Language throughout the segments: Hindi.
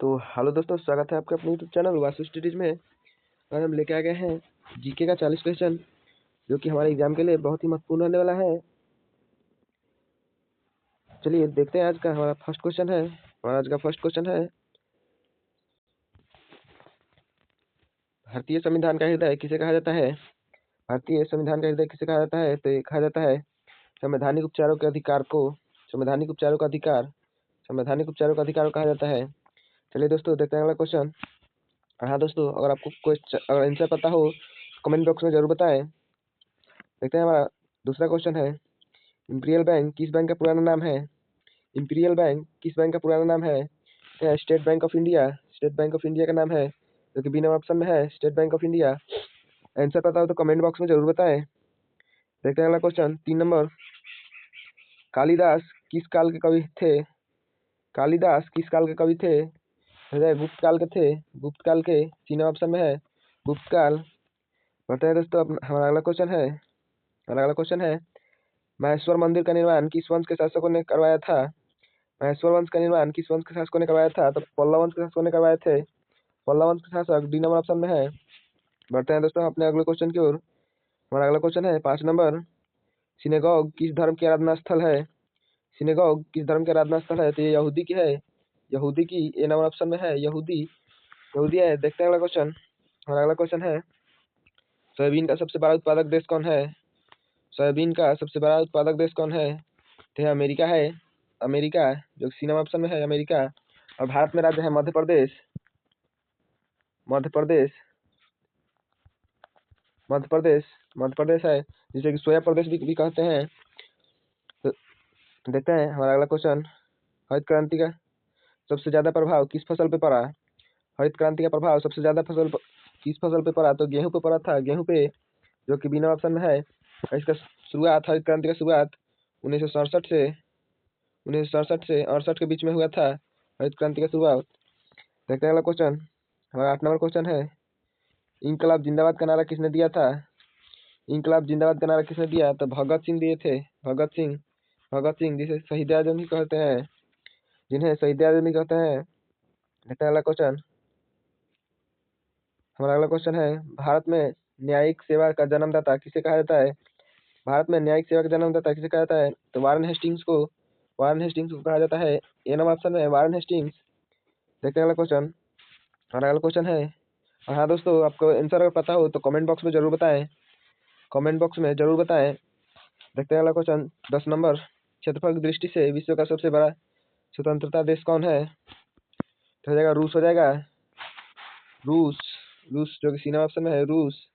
तो हेलो दोस्तों, स्वागत है आपके अपने यूट्यूब चैनल वासु स्टडीज में। आज हम लेके आ गए हैं जीके का 40 क्वेश्चन, जो कि हमारे एग्जाम के लिए बहुत ही महत्वपूर्ण होने वाला है। चलिए देखते हैं। आज का हमारा फर्स्ट क्वेश्चन है। भारतीय संविधान का हृदय किसे कहा जाता है? भारतीय संविधान का हृदय किसे कहा जाता है? तो ये कहा जाता है संवैधानिक उपचारों के अधिकार को संवैधानिक उपचारों का अधिकार कहा जाता है। चलिए दोस्तों देखते हैं अगला क्वेश्चन। हाँ दोस्तों, अगर आपको अगर आंसर पता हो कमेंट बॉक्स में जरूर बताएं। देखते हैं हमारा दूसरा क्वेश्चन है। इंपीरियल बैंक किस बैंक का पुराना नाम है? इंपीरियल बैंक किस बैंक का पुराना नाम है? तो स्टेट बैंक ऑफ इंडिया का नाम है, जो कि बी नंबर ऑप्शन में है, state bank of India. Answer पता हो तो कमेंट बॉक्स में जरूर बताएं। देखते हैं अगला क्वेश्चन 3 नंबर। कालिदास किस काल के कवि थे? गुप्त काल के थे। सी नंबर ऑप्शन में है, गुप्त काल। बढ़ते हैं दोस्तों, हमारा अगला क्वेश्चन है महेश्वर मंदिर का निर्माण किस वंश के शासकों ने करवाया था? तो पल्लव वंश के शासकों ने करवाए थे। पल्लव वंश के शासक डी नंबर ऑप्शन में है। बढ़ते हैं दोस्तों अपने अगले क्वेश्चन की ओर। हमारा अगला क्वेश्चन है 5 नंबर। सिनेगॉग किस धर्म की आराधना स्थल है? तो ये यहूदी की है। ए नंबर ऑप्शन में है, यहूदी है। देखते हैं अगला क्वेश्चन। हमारा अगला क्वेश्चन है सोयाबीन का सबसे बड़ा उत्पादक देश कौन है? तो यह अमेरिका है। जो सी नंबर ऑप्शन में है, अमेरिका। और भारत में राज्य है मध्य प्रदेश। है, जिसे कि सोया प्रदेश भी कहते हैं। तो देखते हैं हमारा अगला क्वेश्चन। हरित क्रांति का सबसे ज्यादा प्रभाव किस फसल पे पड़ा? किस फसल पे पड़ा? तो गेहूं पे पड़ा था। जो कि बी नंबर ऑप्शन में है। इसका हरित क्रांति का शुरुआत 1967 से 68 के बीच में हुआ था। हरित क्रांति का शुरुआत। देखते हैं अगला क्वेश्चन। हमारा 8 नंबर क्वेश्चन है इंकलाब जिंदाबाद का नारा किसने दिया था? तो भगत सिंह दिए थे। भगत सिंह जिसे शहीद आजम भी कहते हैं। देखते हैं अगला क्वेश्चन। हमारा अगला क्वेश्चन है भारत में न्यायिक सेवा का जन्मदाता किसे कहा जाता है? तो वारेन हेस्टिंग्स को कहा जाता है। ए नंबर ऑप्शन में वारेन हेस्टिंग्स। देखते हैं अगला क्वेश्चन। हमारा अगला क्वेश्चन है, और हाँ दोस्तों, आपको आंसर अगर पता हो तो कमेंट बॉक्स में जरूर बताएं। देखते हैं अगला क्वेश्चन 10 नंबर। क्षेत्रफल की दृष्टि से विश्व का सबसे बड़ा स्वतंत्रता देश कौन है? तो हो जाएगा रूस। जो कि सी नंबर ऑप्शन में है, रूस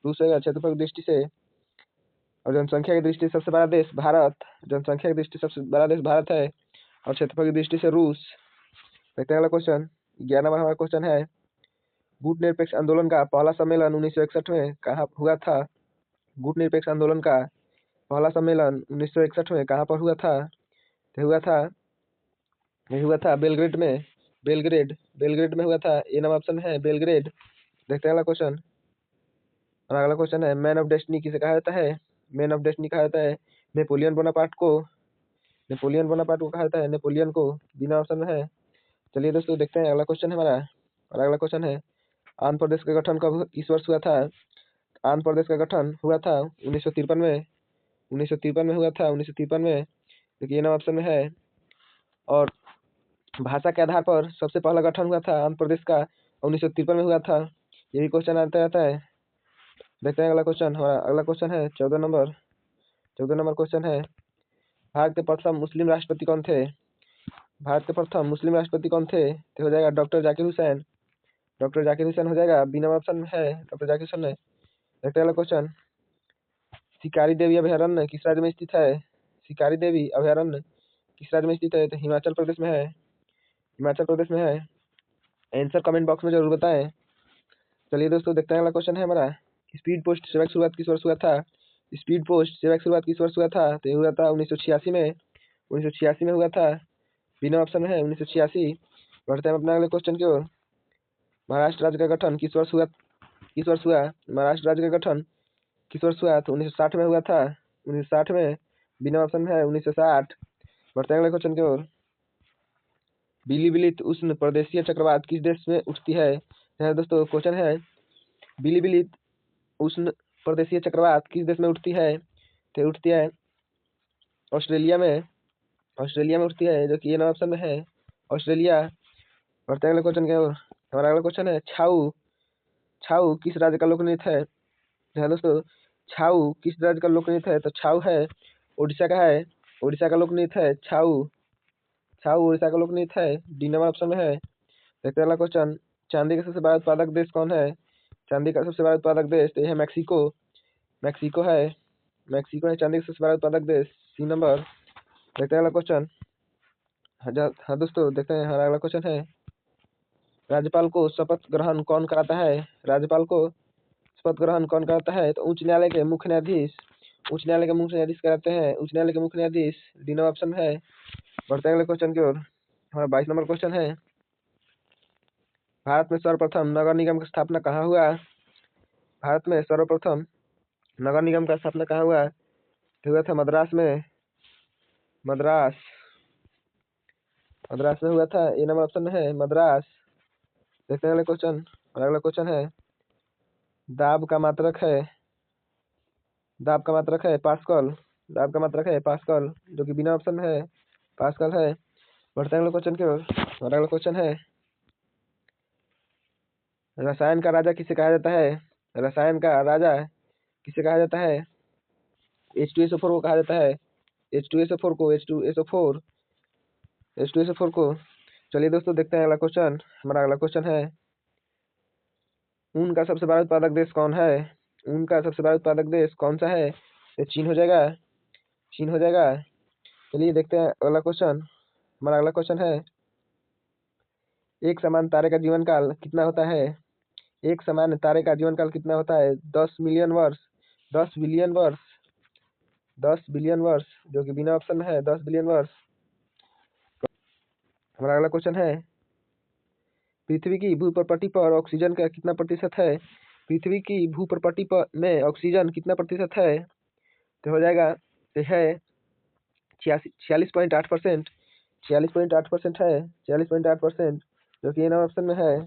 होगा क्षेत्रफल की दृष्टि से। और जनसंख्या की दृष्टि से सबसे बड़ा देश भारत है। और क्षेत्रफल की दृष्टि से रूस। देखते हैं अगला क्वेश्चन 11 नंबर। हमारा क्वेश्चन है गुट निरपेक्ष आंदोलन का पहला सम्मेलन 1961 में कहाँ हुआ था? गुट निरपेक्ष आंदोलन का पहला सम्मेलन 1961 में कहाँ पर हुआ था? तो हुआ था बेलग्रेड में। हुआ था। ए नंबर ऑप्शन है, बेलग्रेड। देखते हैं अगला क्वेश्चन। और अगला क्वेश्चन है मैन ऑफ डेस्टिनी किसे कहा जाता है? नेपोलियन बोनापार्ट को कहा जाता है। बिना ऑप्शन में है। चलिए दोस्तों देखते हैं अगला क्वेश्चन है हमारा। और अगला क्वेश्चन है आंध्र प्रदेश का गठन किस वर्ष हुआ था? आंध्र प्रदेश का गठन हुआ था 1953 में। हुआ था 1953 में। देखिए ना ऑप्शन में है। और भाषा के आधार पर सबसे पहला गठन हुआ था आंध्र प्रदेश का 1953 में हुआ था। यही क्वेश्चन आता रहता है। देखते हैं अगला क्वेश्चन। हमारा अगला क्वेश्चन है 14 नंबर। क्वेश्चन है भारत के प्रथम मुस्लिम राष्ट्रपति कौन थे? तो हो जाएगा डॉक्टर जाकिर हुसैन। हो जाएगा। बी नंबर ऑप्शन में है, डॉक्टर जाकिर हुसैन है। देखते हैं अगला क्वेश्चन। शिकारी देवी अभयारण्य किस राज्य में स्थित है? तो हिमाचल प्रदेश में है। आंसर कमेंट बॉक्स में जरूर बताएं। चलिए दोस्तों देखते हैं अगला क्वेश्चन है हमारा स्पीड पोस्ट सेवा की शुरुआत किस वर्ष हुआ था? तो ये हुआ था 1986 में। हुआ था। बिना ऑप्शन में है 1986। बढ़ते हैं अपना अगले क्वेश्चन की ओर। महाराष्ट्र राज्य का गठन किस वर्ष हुआ? तो 1960 में हुआ था। बिना ऑप्शन में है 1960। बढ़ते हैं अगले क्वेश्चन की ओर। बिलिबिलित उष्ण प्रदेशीय चक्रवात किस देश में उठती है? यहाँ दोस्तों क्वेश्चन है, बिलिबिलित उष्ण प्रदेशीय चक्रवात किस देश में उठती है? तो उठती है ऑस्ट्रेलिया में। ऑस्ट्रेलिया में उठती है, जो कि ये ऑप्शन में है ऑस्ट्रेलिया। बढ़ते अगले क्वेश्चन की ओर। हमारा अगला क्वेश्चन है, छाऊ छाऊ किस राज्य का लोकनृत्य है? हाँ दोस्तों, छाऊ किस राज्य का लोकनृत्य है? तो छाऊ है उड़ीसा का है। उड़ीसा का लोकनृत्य है छाऊ। छाऊ उड़ीसा का लोकनृत्य है, डी नंबर ऑप्शन में है। देखते अगला क्वेश्चन, चांदी का सबसे बड़ा उत्पादक देश कौन है? चांदी का सबसे बड़ा उत्पादक देश तो यह है मैक्सिको। मैक्सिको है। मैक्सिको है चांदी का सबसे बड़ा उत्पादक देश, सी नंबर। देखते हैं अगला क्वेश्चन। हाँ दोस्तों, देखते हैं हमारा अगला क्वेश्चन है, राज्यपाल को शपथ ग्रहण कौन कराता है? राज्यपाल को शपथ ग्रहण कौन कराता है? तो उच्च न्यायालय के मुख्य न्यायाधीश। उच्च न्यायालय के मुख्य न्यायाधीश कराते हैं, उच्च न्यायालय के मुख्य न्यायाधीश, डी नंबर ऑप्शन है। बढ़ते हैं अगले क्वेश्चन की ओर। हमारा 22 नंबर क्वेश्चन है, भारत में सर्वप्रथम नगर निगम की स्थापना कहाँ हुआ? भारत में सर्वप्रथम नगर निगम का स्थापना कहाँ हुआ? तो हुआ था मद्रास में। मद्रास मद्रास में हुआ था, ये नंबर ऑप्शन में है मद्रास। देखते हैं अगले क्वेश्चन। और अगला क्वेश्चन है, दाब का मात्रक है, दाब का मात्रक है पास्कल। दाब का मात्रक है पास्कल, जो कि बिना ऑप्शन में है पास्कल है। बढ़ते हैं अगले क्वेश्चन की ओर। और अगला क्वेश्चन है, रसायन का राजा किसे कहा जाता है? रसायन का राजा किसे कहा जाता है? H2SO4 को कहा जाता है। H2SO4 को H2SO4 H2SO4 को। चलिए दोस्तों, देखते हैं अगला क्वेश्चन। हमारा अगला क्वेश्चन है, ऊन का सबसे बड़ा उत्पादक देश कौन है? ऊन का सबसे बड़ा उत्पादक देश कौन सा है? ये चीन हो जाएगा। चीन हो जाएगा। चलिए देखते हैं अगला क्वेश्चन। हमारा अगला क्वेश्चन है, एक समान तारे का जीवन काल कितना होता है? एक समान तारे का जीवन काल कितना होता है? 10 मिलियन वर्ष, 10 बिलियन वर्ष, 10 बिलियन वर्ष, जो कि बिना ऑप्शन में है 10 बिलियन वर्ष। हमारा अगला क्वेश्चन है, पृथ्वी की भूप्रपट्टी पर ऑक्सीजन का कितना प्रतिशत है? पृथ्वी की भूप्रपट्टी पर में ऑक्सीजन कितना प्रतिशत है? तो हो जाएगा, तो है 46.8%। 46.8% है, 46.8%, जो कि नंबर ऑप्शन में है।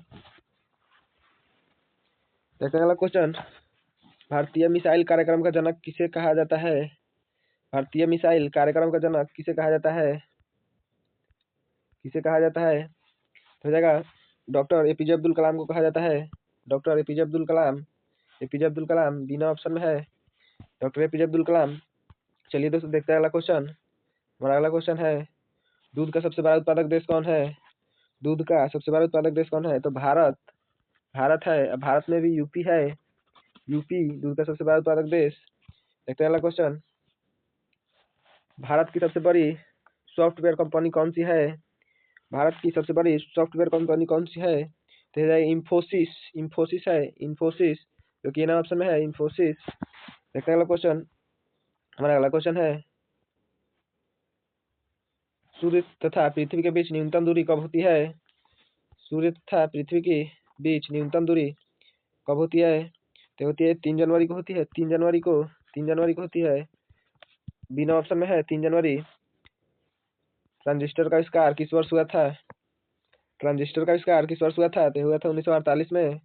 देखते हैं अगला क्वेश्चन, भारतीय मिसाइल कार्यक्रम का जनक किसे कहा जाता है? भारतीय मिसाइल कार्यक्रम का जनक किसे कहा जाता है? किसे कहा जाता है? हो जाएगा, डॉक्टर एपीजे अब्दुल कलाम को कहा जाता है। Doctor APJ Abdul Kalam. APJ Abdul Kalam बिना ऑप्शन में है डॉक्टर एपीजे अब्दुल कलाम। चलिए दोस्तों, देखते हैं अगला क्वेश्चन। हमारा अगला क्वेश्चन है, दूध का सबसे बड़ा उत्पादक देश कौन है? दूध का सबसे बड़ा उत्पादक देश कौन है? तो भारत। भारत है। अब भारत में भी यूपी है। यूपी दूध का सबसे बड़ा उत्पादक देश। देखते हैं अगला क्वेश्चन, भारत की सबसे बड़ी सॉफ्टवेयर कंपनी कौन सी है? भारत की सबसे बड़ी सॉफ्टवेयर कंपनी कौन सी है? तो है इंफोसिस। इंफोसिस है, इंफोसिस, जो कि ऑप्शन में है इंफोसिस। देखते हैं अगला क्वेश्चन। हमारा अगला क्वेश्चन है, सूर्य तथा पृथ्वी के बीच न्यूनतम दूरी कब होती है? सूर्य तथा पृथ्वी के बीच न्यूनतम दूरी कब होती है? तो होती है 3 जनवरी को होती है। 3 जनवरी को, 3 जनवरी को होती है, बिना ऑप्शन में है 3 जनवरी। ट्रांजिस्टर का आविष्कार किस वर्ष हुआ था? ट्रांजिस्टर का आविष्कार किस वर्ष हुआ था? तो हुआ था 1948 में।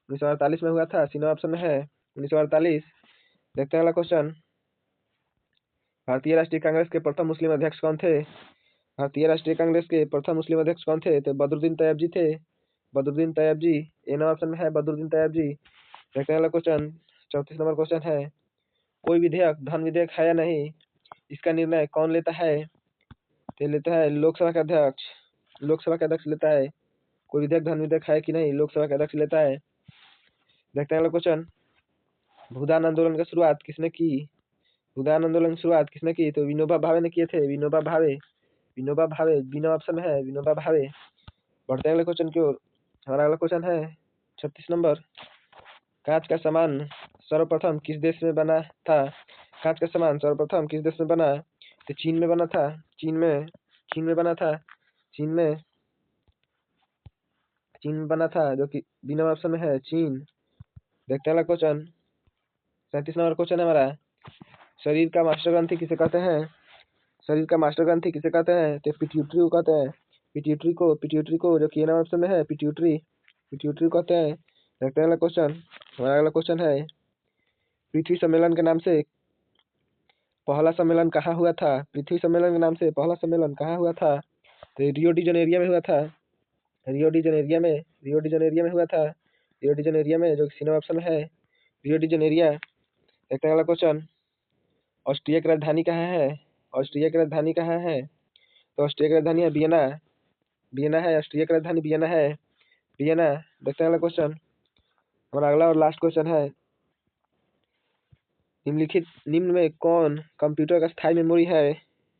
1948 में हुआ था, सी ऑप्शन में है 1948। देखते हैं अगला क्वेश्चन, भारतीय राष्ट्रीय कांग्रेस के प्रथम मुस्लिम अध्यक्ष कौन थे? भारतीय राष्ट्रीय कांग्रेस के प्रथम मुस्लिम अध्यक्ष कौन थे? तो बदरुद्दीन तैयब जी थे। बदरुद्दीन तैयब जी, ए ऑप्शन में है बदरुद्दीन तैयब जी। देखते हैं अगला क्वेश्चन। 34 नंबर क्वेश्चन है, कोई विधेयक धन विधेयक है या नहीं, इसका निर्णय कौन लेता है? तो लेता है लोकसभा के अध्यक्ष। लोकसभा के अध्यक्ष लेता है। कोई विधेयक धन विधेयक है कि नहीं, लोकसभा के अध्यक्ष लेता है। देखते हैं अगला क्वेश्चन, भूदान आंदोलन की शुरुआत किसने की? भूदान आंदोलन की शुरुआत किसने की? तो विनोबा भावे ने किए थे। विनोबा भावे। विनोबा भावे बिना ऑप्शन में है विनोबा भावे। बढ़ते हैं अगले क्वेश्चन की ओर। हमारा अगला क्वेश्चन है 36 नंबर, कांच का सामान सर्वप्रथम किस देश में बना था? कांच का सामान सर्वप्रथम किस देश में बना? तो चीन में बना था। चीन में बना था। चीन में बना था, जो कि बिना ऑप्शन में है चीन। देखते हैं अगला क्वेश्चन। 37 नंबर क्वेश्चन है हमारा, शरीर का मास्टर ग्रंथि किसे कहते हैं? शरीर का मास्टर ग्रंथि किसे कहते हैं? तो पिट्यूटरी को कहते हैं। पिट्यूटरी को जो कि नंबर ऑप्शन में है, पिट्यूटरी कहते हैं। देखते हैं अगला क्वेश्चन। हमारा अगला क्वेश्चन है, पृथ्वी सम्मेलन के नाम से पहला सम्मेलन कहाँ हुआ था? पृथ्वी सम्मेलन के नाम से पहला सम्मेलन कहाँ हुआ था? तो रियो डी जनेरिया में हुआ था। रियो डी जनेरिया में हुआ था। रियो डी जनेरिया में, जो सी नंबर ऑप्शन में है, रियो डी जनेरिया। देखते हैं अगला क्वेश्चन। ऑस्ट्रिया की राजधानी कहाँ है? ऑस्ट्रिया की राजधानी कहाँ है? तो ऑस्ट्रिया की राजधानी है वियना। वियना है, ऑस्ट्रिया की राजधानी वियना है, वियना। देखते हैं अगला क्वेश्चन। हमारा अगला और लास्ट क्वेश्चन है, निम्न में कौन कंप्यूटर का स्थायी मेमोरी है?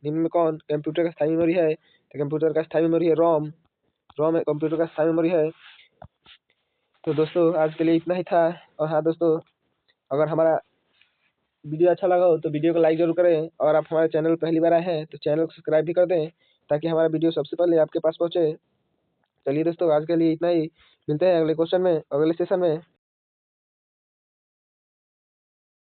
निम्न में कौन कंप्यूटर का स्थायी मेमोरी है? तो कंप्यूटर का स्थायी मेमोरी है रोम। रोम कंप्यूटर का स्थायी मेमोरी है। तो दोस्तों आज के लिए इतना ही था। और हाँ दोस्तों, अगर हमारा वीडियो अच्छा लगा हो तो वीडियो को लाइक जरूर करें, और आप हमारे चैनल पहली बार आए हैं तो चैनल को सब्सक्राइब भी कर दें, ताकि हमारा वीडियो सबसे पहले आपके पास पहुंचे। चलिए दोस्तों, आज के लिए इतना ही। मिलते हैं अगले क्वेश्चन में, अगले सेशन में।